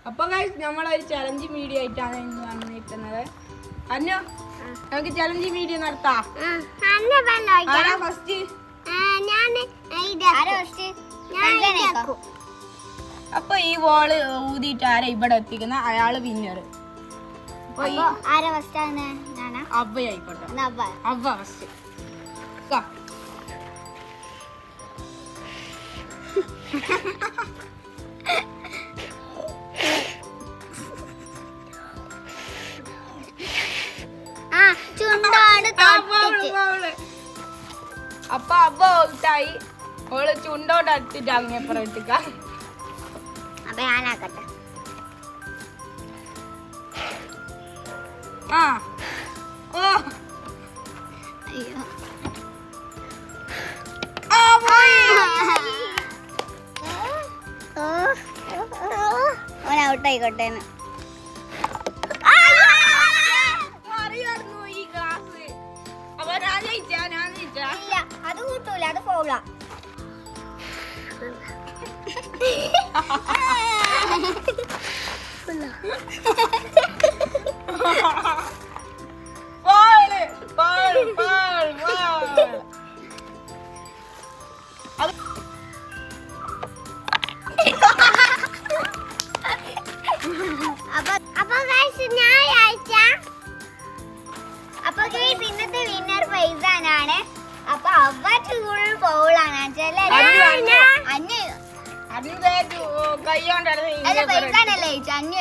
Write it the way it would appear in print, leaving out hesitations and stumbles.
അപ്പൊ നമ്മളൊരു challenge video ആയിട്ടാണ് ഇന്ന് വന്നിരിക്കുന്നത്. അന്നോ നമുക്ക് ചലഞ്ച് വീഡിയോ നടത്താം. അപ്പൊ ഈ ബോള് ഊതിയിട്ട് ആരാ ഇവിടെ എത്തിക്കുന്ന അയാള് വിന്നർ. അബ്ബയായിക്കോട്ടെ. അബ്ബ ഫസ്റ്റ്. അപ്പൊ അബ്ബ ഔട്ടായി. ഓള് ചുണ്ടോട്ട് അടുത്തിട്ട് അങ്ങേപ്പുറം ഇട്ടിക്ക. അപ്പൊ ഞാനാക്കട്ടെ. ആ ഓ അയ്യോ ഔട്ടായിക്കോട്ടെ. അത് കൂട്ടൂല, അത് ഫൗളാ. ഇന്നത്തെ വിന്നർ ഫൈസാനാണ്. അപ്പൊ അവ ഫുൾ ഫൗളാണ്. കൈ കൊണ്ടാണ് ഫൈസാനല്ലേ അന്യ